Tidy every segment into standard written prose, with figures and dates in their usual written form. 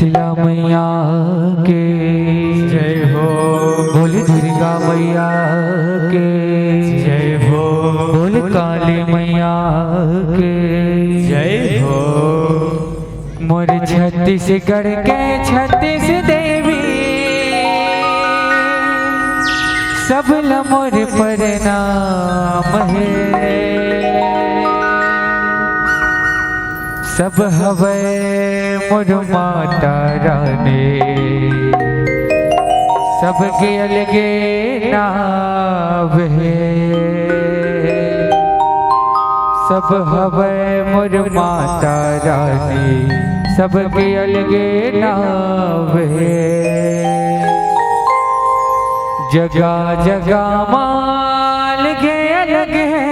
शीतला मैया के जय हो। बोले दुर्गा मैया के जय हो। बोले काली मैया के जय हो। मोर छत्तीसगढ़ के 36 देवी सब मोर प्रणाम है। सब हवे मोर माता रानी सबके अलगे नाव है। सब हवे मोर माता रानी सबके अलगे नाव है। जगह जगह माल के अलग है।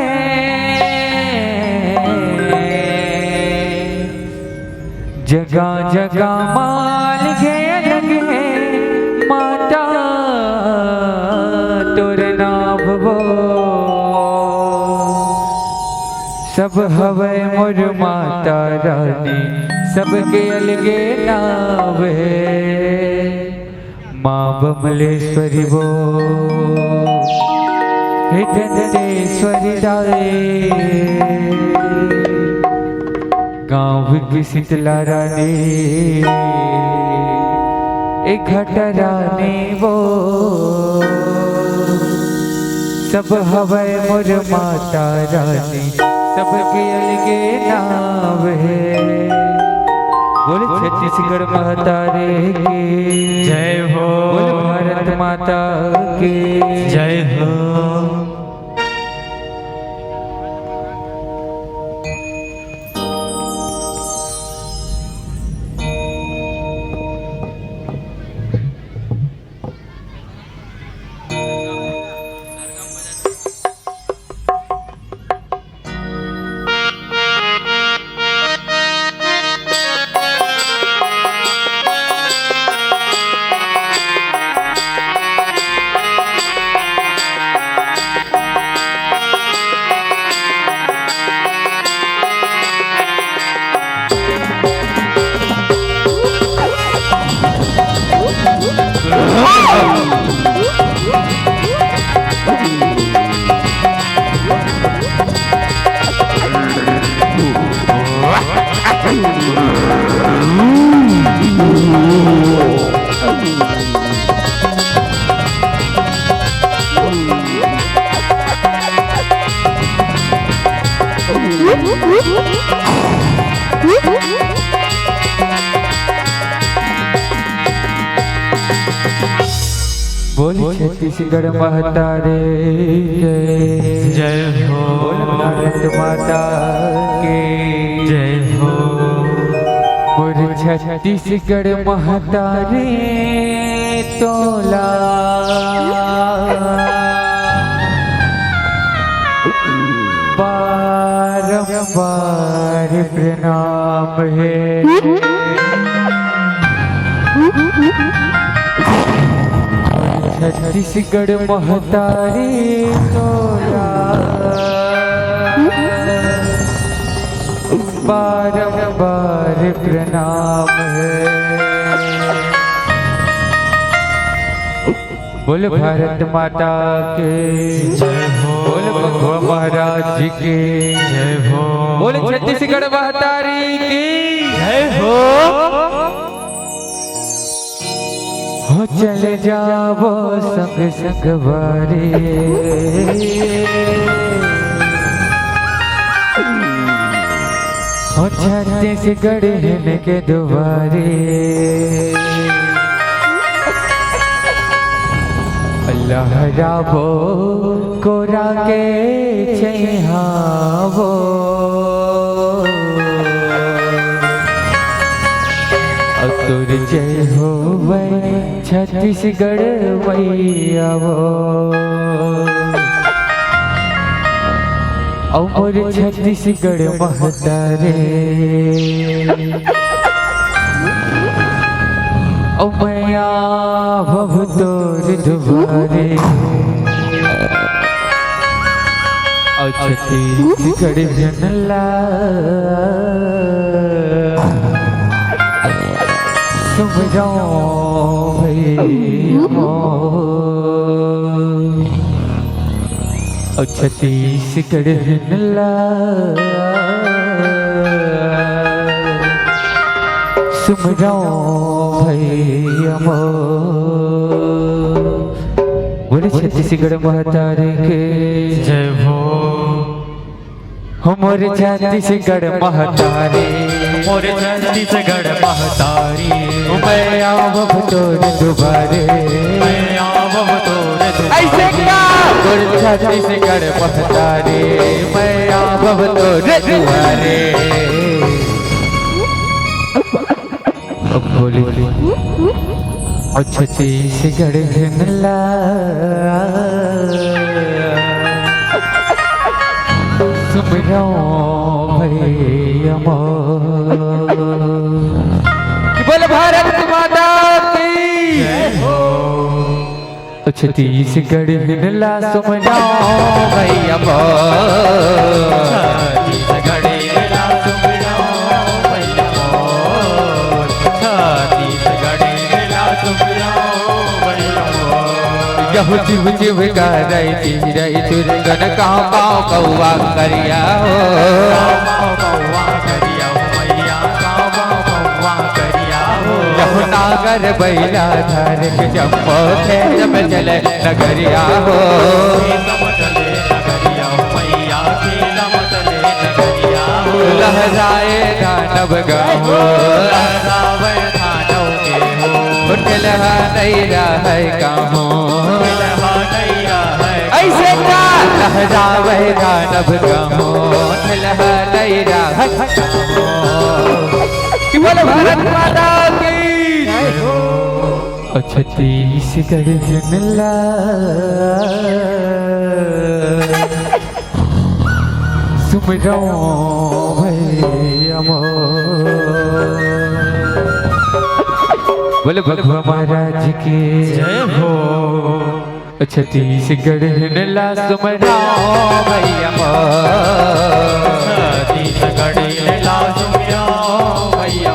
जगह जगह माल के अलग है। माता तोर नाम वो सब हवे मोर माता रानी सबके अलगे नाव है। माँ बमलेश्वरी वो हितेश्वरी राय गाँव की शीतला रानी एक घट रानी वो सब हवे मोर माता रानी सबके अलगे नाव है। बोले छत्तीसगढ़ माता रे की जय हो। बोले भारत माता की जय हो। बोल छत्तीसगढ़ माता रे जय हो। बोल भारत माता के जय हो। बोल छत्तीसगढ़ माता रे तोला बारंबार प्रणाम है। छत्तीसगढ़ महतारी तोला बारंबार प्रणाम है। बोल भारत माता के जय हो। बोल भगवा महाराज के जय हो। बोल छत्तीसगढ़ महतारी की जय हो। हो चले जाओ संग संग बारे हो छत्तीसगढ़ हिल के दुआरे। अल्लाह राबो कोरा के छैहावो तुर जय हो वै छत्तीसगढ़ मैया वो और छत्तीसगढ़ महतारे ओ मैया भव तोर दुबारे और छत्तीसगढ़ जनला सुमरो भैया छत्तीसगढ़ हिनला सुमरो भैया बोले छत्तीसगढ़ महतारी के जय हो हमारे छत्तीसगढ़ महतारी मोरे छत्तीसगढ़ महतारी मैं आवब तोर दुबारे मैं आवब तोर ऐसे क्या मोरे छत्तीसगढ़ महतारी मैं आवब तोर दुबारे अब बोली और छत्तीसगढ़ हिनला सुमरो भैया बोल भारत माता की तो छत्तीसगढ़ हिनला सुमरो भैया छत्तीसगढ़ हिनला सुमरो भैया छत्तीसगढ़ हिनला सुमरो भैया यहु जीव जीव का रई चुरगन काँव काँव कौआ करिया हो यहु नागर बैला धर के जम्मो जब चले नगरिया हो लहराए दानव गाँव लहा नहीं रहा है कहो ऐसे का लहरावे दानव कहो लहा नहीं रहा है कि बोले भारत माता की छत्तीसगढ़ हिनला सुमरो भैया बोले भगवा महाराज की जय हो छत्तीसगढ़ हिनला सुमरो भैया छत्तीसगढ़ हिनला सुमरो भैया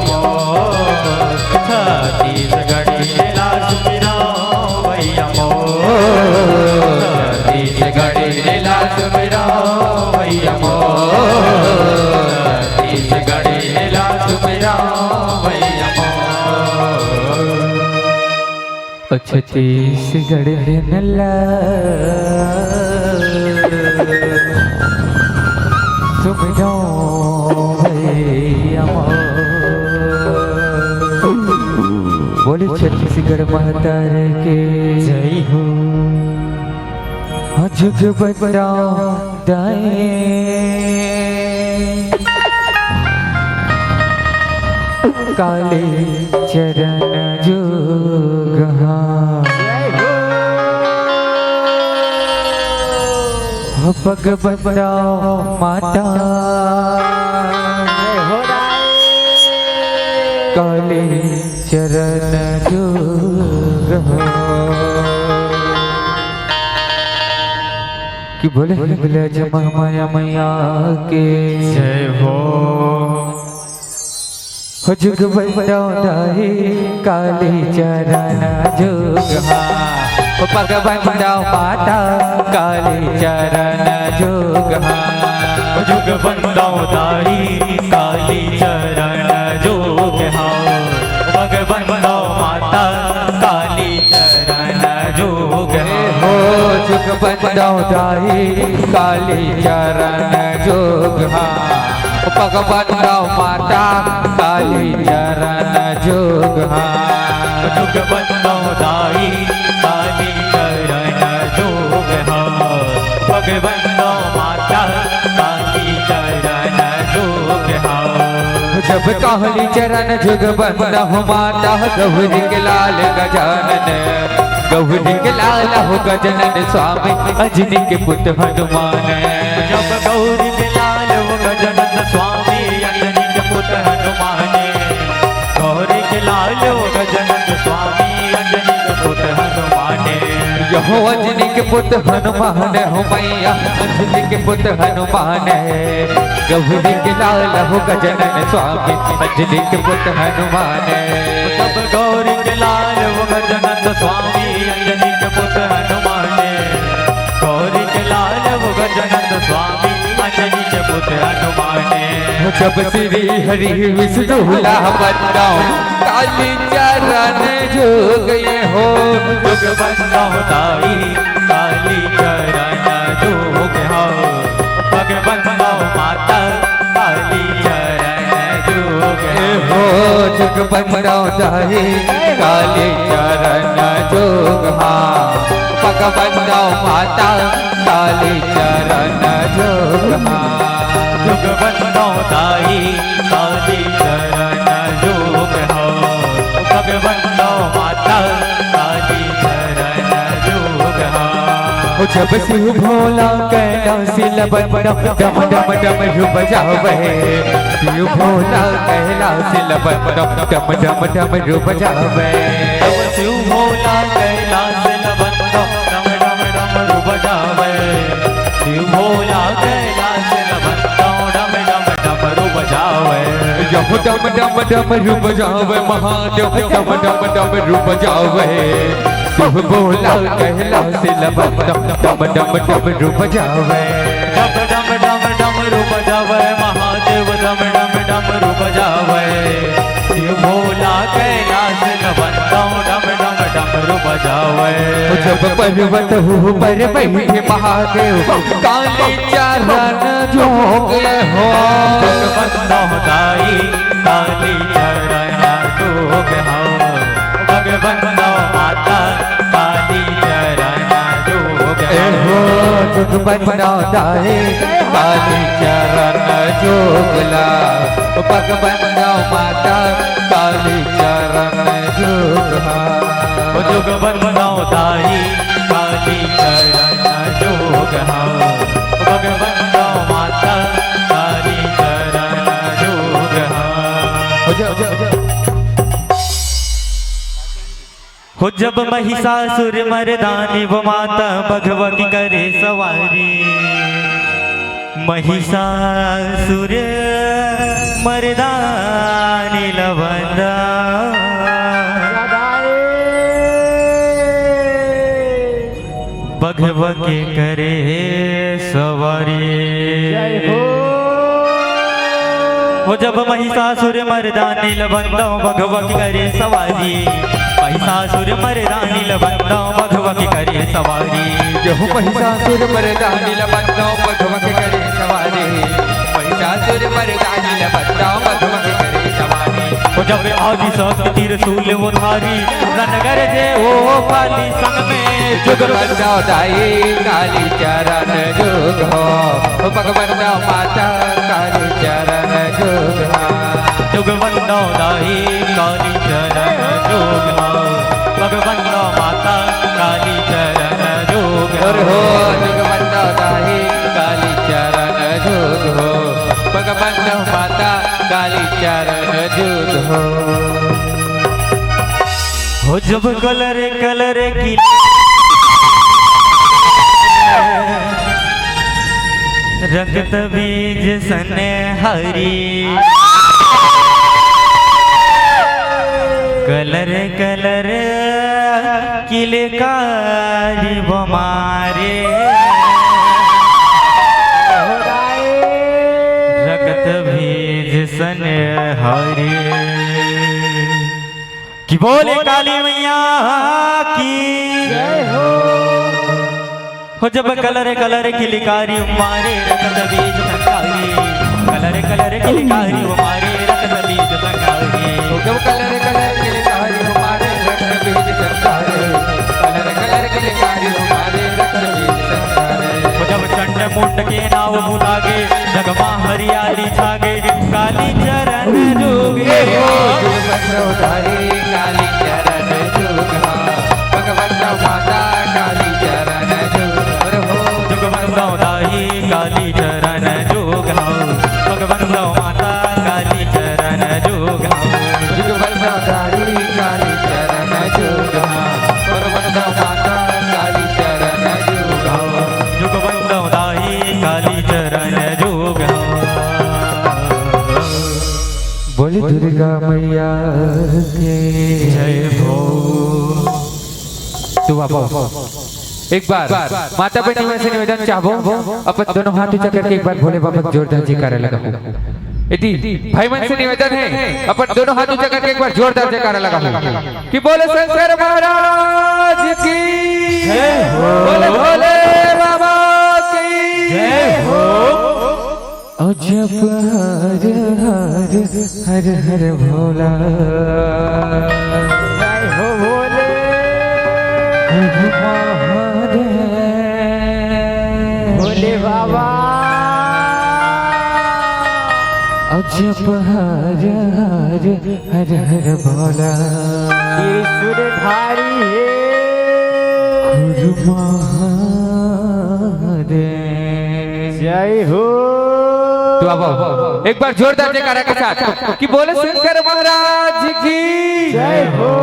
छत्तीसगढ़ हिनला सुमरो भैया छत्तीसगढ़ हिनला सुमरो भैया छत्तीसगढ़ हिनला सुमरो भैया छत्तीसगढ़ हिनला सुमरो भैया बोले छत्तीसगढ़ महतारी के जय हो जुग बजाओ दाए काले चरण जुग पग बजाओ माता काले चरण जुग कि बोले बोले जमा माया मैया के जय हो जुग बजाओ दाई काली चरण जुग पग बजाओ माता काली चरण जुग जुग बंदाओ दाई काली चरण जोग पग बंदाओ माता काली चरण जोग हो जुग बजाओ दाई काली चरण जुग पग बजाओ माता काली चरण जुग जुग बंदाओ दाई काली चरण जोग पग बंदाओ माता काली चरण जोग जब काली चरण जुग बंद हो माता गौरी के लाल गजानन गौरी के लाल हो गजानन स्वामी अजनी के पुत्र हनुमान जब गौरी के लाल हो गजानन स्वामी अजनी के पुत्र हनुमान गौरी के लाल हो गजानन स्वामी अजनी के पुत्र हनुमान यहो अंजनी के पुत्र हनुमान हो मैया अंजनी के पुत्र हनुमान है गौरी के लाल हो गजानन स्वामी अंजनी के पुत्र हनुमान है तब गौरी के लाल वो गजानन स्वामी अंजनी के पुत्र हनुमान है गौरी के लाल वो गजानन स्वामी अंजनी के पुत्र हनुमान है जब श्री हरि विष्णुला बंदाओ काली चरण जोग ये हो जुग बंदाओ ताई काली चरण जोग हो पग बंदाओ माता काली चरण जोग हो जुग बंदाओ ताई काली चरण जोग हाँ पग बंदाओ माता काली चरण जोग हाँ जुग बंदाओ ताई काली चरण जोग हो पग बंदाओ माता काली चरण जोग हो जब शिव भोला कैलाशी लबंदा डम डम डम रूप जावे शिव भोला कैलाशी लबंदा डम डम डम रूप जावे तब शिव भोला कैलाश लबंदा डम डम डम रूप जावे शिव भोला कैलाश लबंदा डम डम डम रूप जावे जब डम डम डम रूप जावे महादेव डम डम डम रूप जावे शिव भोला कैलाशी लबंदा डम डम डम रूप जावे डम डम डम डम रूप जावे महादेव डम डम डम रूप जावे शिव भोला कैलाश लबंदा डम डम डम रूप जावे जब पर्वत हो पर बैठे महादेव काली चरण जोग हो बंदा दाई काली चरण जोग हो भगवंदा माता काली चरण जोग हो जुग बंदा दाए काली चरण जोगला पग बंदा माता काली चरण जोग जुग बंदा दाई काली चरण जोग हो भगवंदा माता काली चरण जोग हो जब महिषासुर मर्दानी वो माता भगवती करे सवारी महिषासुर मर्दानी लबंदा भगवती करे सवारी वो जब महिषासुर मर्दानी लबंदा भगवती करे सवारी महिषासुर मर्दानी लबंदा भगवती करे सवारी जो महिषासुर मर्दानी लबंदा भगवती करे सवारी महिषासुर मर्दानी लबंदा भगवती करे सवारी वो जब आदि शक्ति त्रिशूल वो धारी रणगर जे वो काली संग में जुग बंदा दाई काली चरण जोग हो भगवंदा माता काली चरण जोग जुग बंदा दाई काली चरण जोग हो भगवंदा माता काली चरण जोग हो जुग बंदा दाई काली चरण जोग हो भगवंदा माता काली चरण जोग हो जब कलर कलर की रगत बीज सने हरी कलर कलर किलकारी बमारे रगत बीज सने हरी कि बोले काली मैया की हो जब कलर कलर की लिकारी मारे रक्त बीज संकारी कलर कलर की लिकारी मारे रक्त बीज संकारी जब कलर कलर के लिकारी हमारे रक्त बीज संकारे कलर कलर के लिकारी हमारे रक्त बीज संकारे हो जब चंड मुंड के नाव बुलागे जगमा हरियाली छागे काली चरण जोगे उधारी काली चरण जोग भगवंता माता काली चरण जोग हो जुगवंता दाई काली चरण जोग भगवंता माता काली चरण जोग जुगवंता दाई काली चरण जोग भगवंता माता काली बोले दुर्गा मैया के जय हो। तू बाबा एक बार माता बहनी में से निवेदन चाहबो अपन दोनों हाथ ऊंचा करके एक बार भोले बाबा जोरदार जयकारा लगाओ। यदि भाई मन से निवेदन है अपन दोनों हाथ ऊंचा करके एक बार जोरदार जयकारा लगाओ कि बोले शंकर महाराज की जय हो, बोले भोले बाबा की जय हो। और जप हर हर हर भोला जय हो भोले भोले बाबा। और जप हर हर हर भोला त्रिशूलधारी है गुरु महादेव। जय हो। तो अब एक बार जोरदार जयकारा के साथ कि बोले शंकर महाराज की जय हो।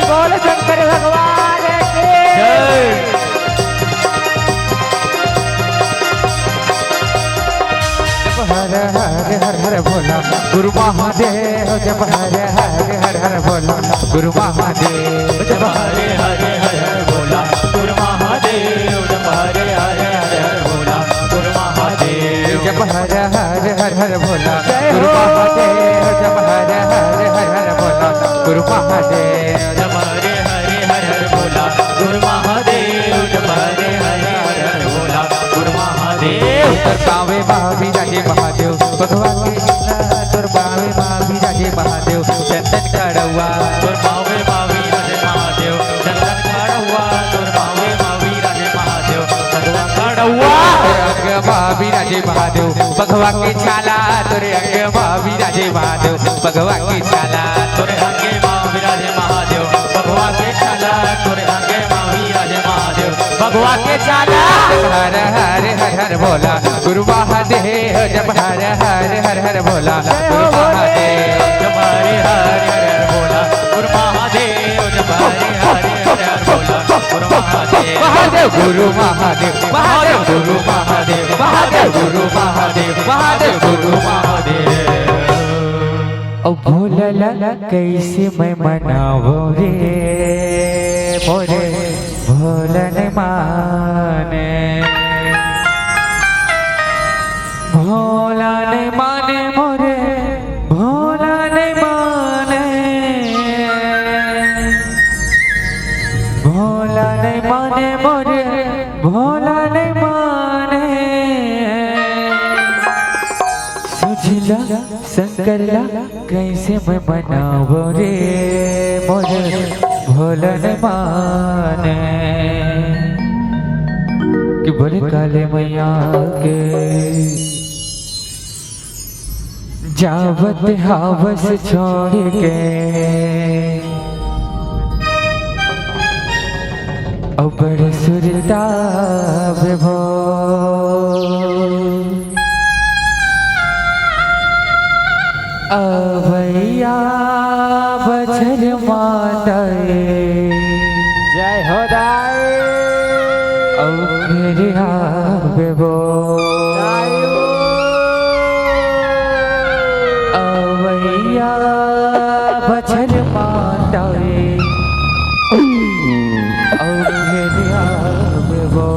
बोले शंकर भगवान की जय। हर हर हर हर भोला गुरु महादेव जब हर हर हर हर भोला गुरु महादेव जब हरे हरे हर हर भोला गुरु महादेव। जब हरे हरे हर हर भोला गुरु महादेव। जब हर हर हर हर भोला गुरु महादेव जब हर हर हर हर भोला गुरु महादेव। जब हरे हरे हर हर भोला गुरु महादेव। जब हरे हरे हर हर भोला गुरु महादेव। तोर पावे महावी राजे महादेव भगवान के तोर पावे महावी राजे महादेव चंदन कड़वा तोर पावे मावी राजे महादेव चंदन काढ़वा। तोर पावे मावी राजे महादेव चंदन काढ़वा। अंग महावी राजे महादेव भगवा के छाला तोरे अंग महावी राजे महादेव भगवा के छाला तोरे अंगे मावी राजे महादेव भगवा के छाला। तोरे अंगे मावी राजे महादेव भगवा के छाला। हर हर हर हर भोला गुरु महादेव जब हर हर हर हर भोला गुरु महादेव। जब हरे हरे हर हर भोला गुरु महादेव। जब हरे हरे हर हर भोला गुरु महादेव। महादेव गुरु महादेव महादेव गुरु महादेव महादेव गुरु महादेव महादेव गुरु महादेव। ओ भोला कैसे मैं मनावो रे मोरे भोलन माने भोला ने माने मोरे भोला ने माने भोला ने माने मोरे भोला ने माने सुझला शंकरला कैसे मैं मनावो रे मोरे भोला ने माने कि बोले काले मैया के जावत हावस छोड़ के और बड़े सुरता विभो अवैया बछर माता जय हो दाई। बेबो अवैया बछर माता बेबो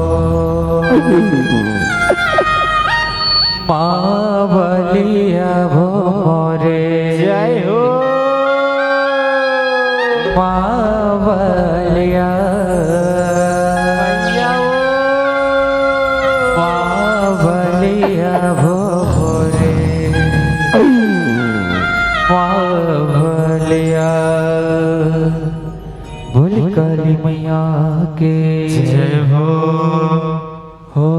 मावलिया भो मोरे जय हो। मावलिया मावलिया भो मोरे मावलिया बोल काली मैया के जय हो। हो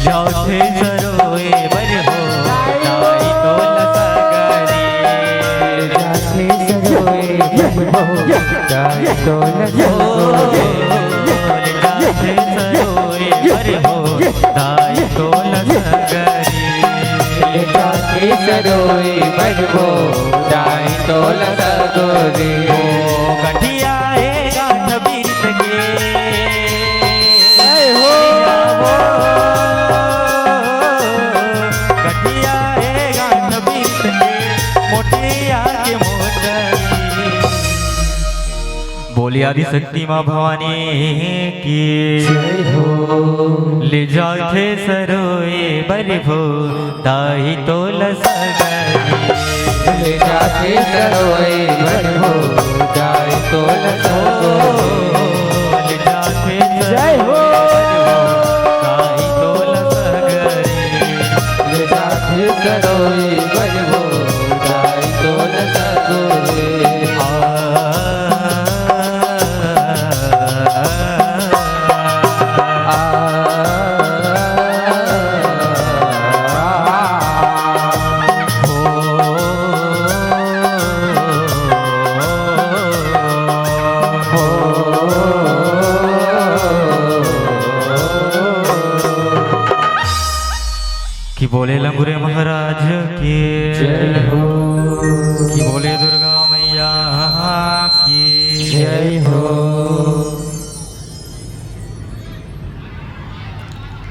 जाथे सरोए बर हो दाई तो लसगरी जाथे सरोए हो जाए तो जाथे सरोए बर हो दाई तो लसगरी जाथे सरोए हो जाए तो लगोरी गठिया है गाठ बीत के गठिया है गाठ बीत के मोटिया के मोटरी बोली आदि शक्ति माँ भवानी की ले जाथे सरोए बर भो दाई तो लसगरी जाथे सरोए हो जाए तो लगोरी जाथे जय हो दाई तो लसगरी जाथे सरोए हो जाए तो लगोरी कि बोले लंगुरे महाराज की जय हो कि बोले दुर्गा मैया की जय हो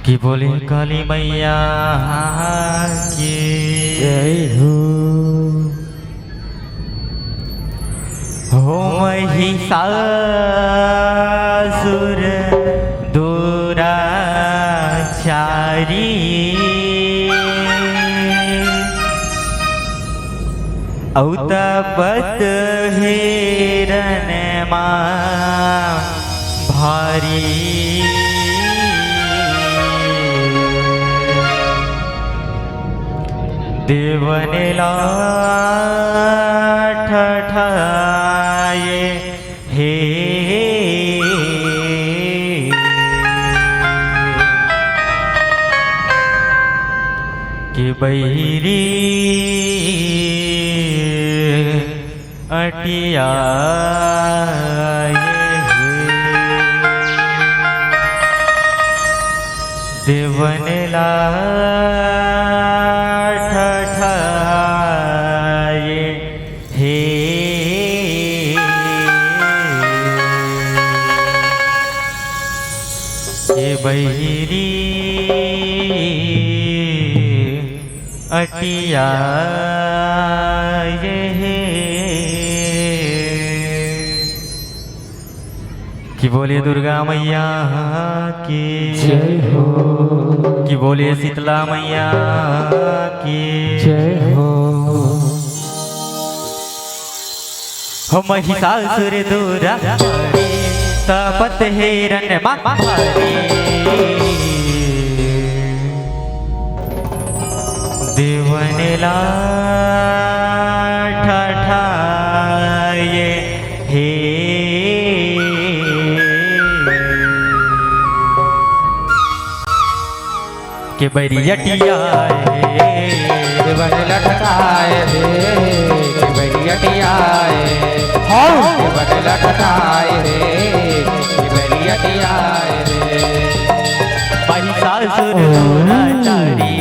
कि बोले काली मैया की जय हो हो महिषासुर दुराचारी औतपत हिरण मां भारी देवने ठठाए हे कि बैरी अटिया देवनला ठठाए हे बहिरी अटिया कि बोले दुर्गा मैया की जय हो कि बोले शीतला मैया की जय हो महिषासुर दुराचारी तपत हिरण मारी देवनला ठठाए हे के बरियटिया बनला ठठाए रे के बरियटिया के बनला ठठाए रे के बरियटिया रे महिषासुर दुराचारी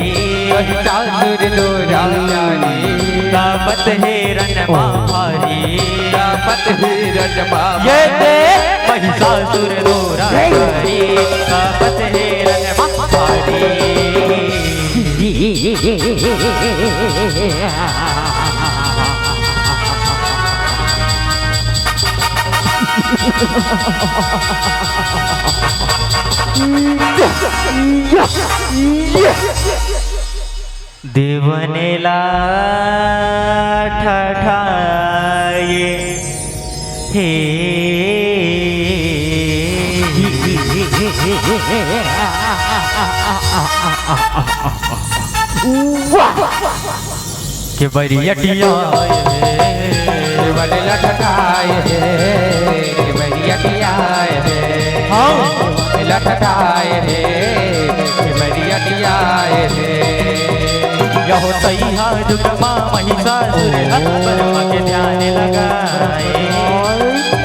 महिषासुर दुराचारी तपत हिरण मारी तपत हिरण मारी ये दे महिषासुर दुराचारी तपत हिरण मारी देवनेला ठठाए हे के बरियटिया बनला ठठाए रे के बरियटिया रे लठठाए रे के बरियटिया यहो सैया जुगमा महिषासुर बरमा के ध्यान लगाए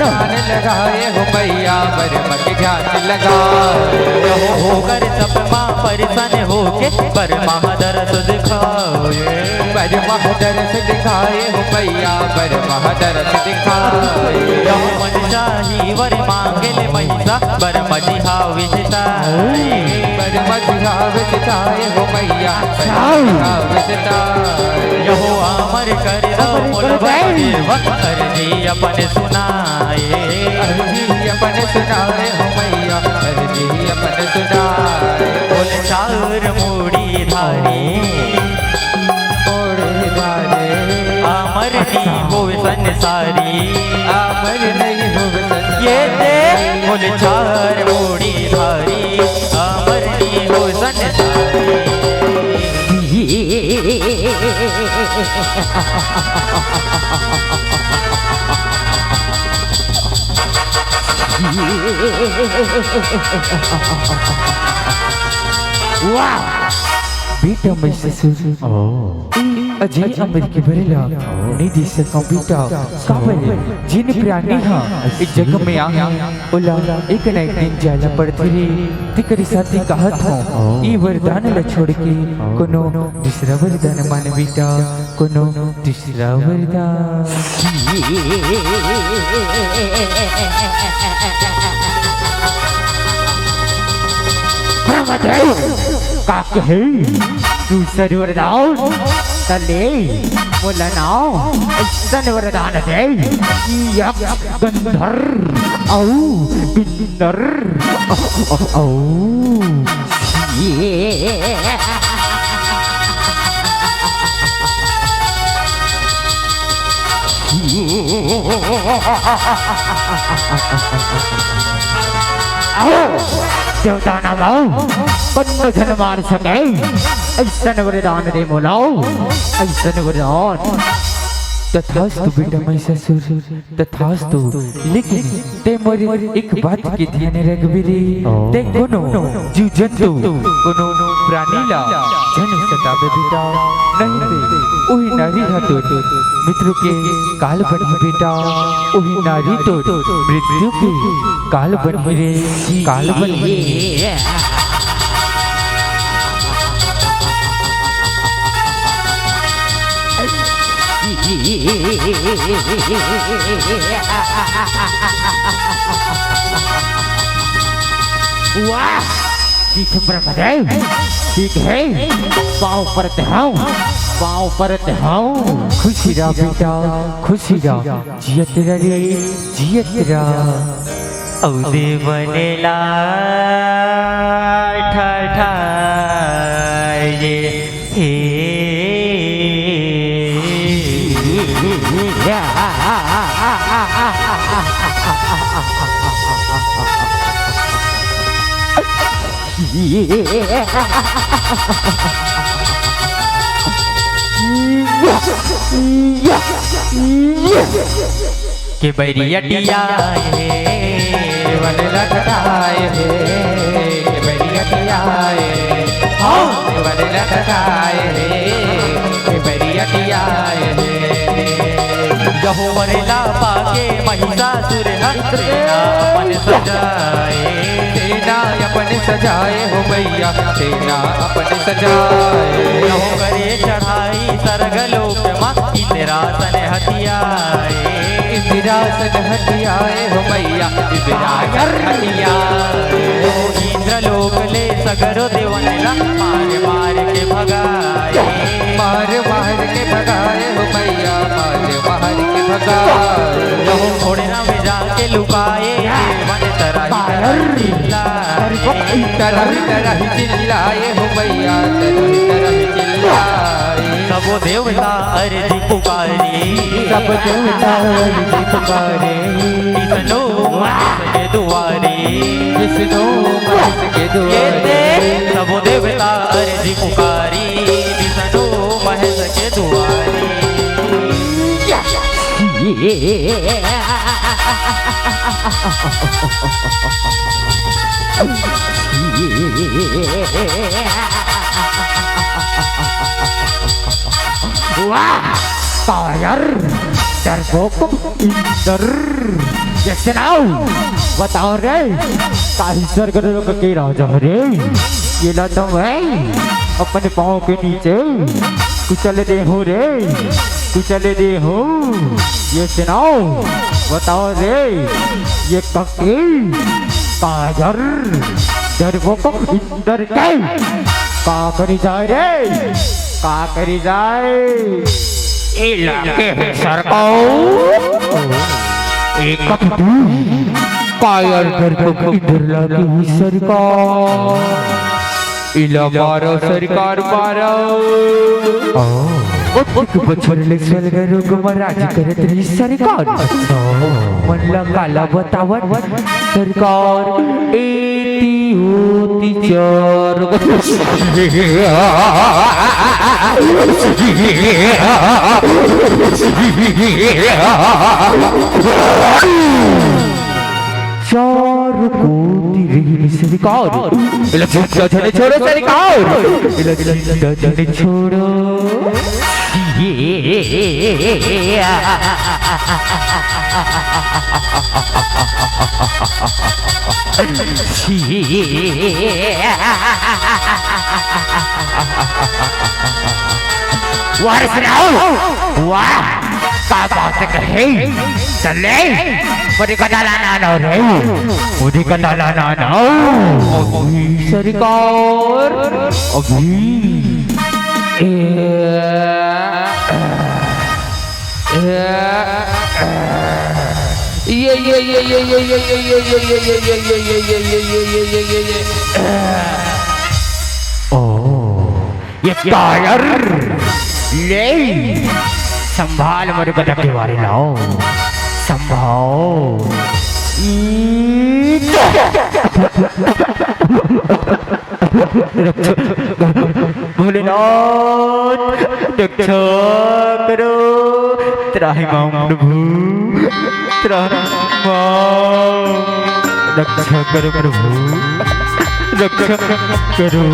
ध्यान लगाए हो मैया बरमा के ध्यान लगाए यहो होकर सपमा परिसन होके बरमा दरस दिखाए बरमा दरस दिखाए हो मैया बरमा दरस दिखाए यहो मनशाही वर मांगे ले महिषा बरमा जी हाव विजताए बरमा जी हाव विजताए हो मैया बरमा विजताए यहो अमर कर दो मोर वक्त अर्जी अपन सुनाए अर्जी अपन सुनाए हो मैया अर्जी अपन सुनाए बोल चार मूड़ी धारी मोड़े धारे अमर नहीं हो संसारी अमर नहीं हो ये दे बोल चार मूड़ी धारी अमर नहीं हो संसारी बेटा मैं ससुर अजय अमर के बरेला निधि से कंप्यूटा काबल जिन प्राणी हा इस जग में आ ओला एक न एक दिन जाला पड़ती रे तिकरी साथी कहत हो ई वरदान ल छोड़ के कोनो दूसरा वरदान मान बेटा कोनो दूसरा वरदान का कहे दूसरा वरदान तले बोला ना ऐसा वरदान दे गंधर औ बिंदर औ देवता ना लाओ कन्नो जन मार सके ऐसा वरदान दे मोलाओ ऐसा वरदान तथास्तु बेटा मैं ससुर तथास्तु लेकिन ते मोरी एक बात की ध्यान रखबिरी ते कोनो जीव जंतु कोनो प्राणी ला जन सतावे बेटा नहीं दे ओही नारी हातो मित्र के काल बन बेटा ओही नारी तो मृत्यु के काल बन रे काल बन वाह ठीक ब्रह्मदेव ठीक है पाँव पर ध्यान पाँव पर ध्यान खुशी रा बेटा खुशी रा जियत रे जियत रा औदे बनेला ठाठा ये हे के बैरियटिया वनला ठठाए के बैरियटिया वनला ठठाए के बैरियटिया जहो वरेला पाके महिषासुर सेना अपन सजाए सेना अपन सजाए हो मैया सेना अपन सजाए जहो करे चढ़ाई सरगलोक मा इंद्रासन हथियाए इंदिरासन हथियाए हो मैया इंदिरासन हथियाए इंद्रलोक ले सगरो देवनला मार मार के भगाए मार मार के भगाए हो मैया मार मार के भगाए जहो घोड़ना में जाके लुकाए वन तराई तरह तरह चिल्लाए हो मैया तरह तरह चिल्लाए सबो देवता अर्जी पुकारी सब देवता अर्जी पुकारे किसनो महस के दुआरे किसनो महस के दुआरे सबो देवता अर्जी पुकारी किसनो महस के दुआरे वाह कायर डरपोक इंदर ये सुनाओ बताओ रे काहिसर करो के राजा रे ये ना तो मैं अपने पाँव के नीचे कुचल दे हूँ रे कुचल दे हूँ ये सुनाओ बताओ रे ये ककी कायर डरपोक इंदर के का करी जाए रे का करी जाए इलाके सरकार एक कायर डरपोक इधर लगी सरकार इला मारो सरकार मारो एक बछर ले स्वर्ग महाराज करत रही सरकार मन काला बतावत सरकार एती होती चार चार कोटी रही सरकार इला झूठा झने छोड़ो सरकार इला झूठा झने छोड़ो वाह सुनाओ वाह का बात कहे चले मुझे कदा लाना ना रे मुझे कदा लाना ना सरकार अभी ये कायर ले संभाल मेरे को धक्के मारे लाओ संभाल भोलेनाथ रक्षा करो त्राहि मां प्रभु त्राहि मां रक्षा करो प्रभु रक्षा करो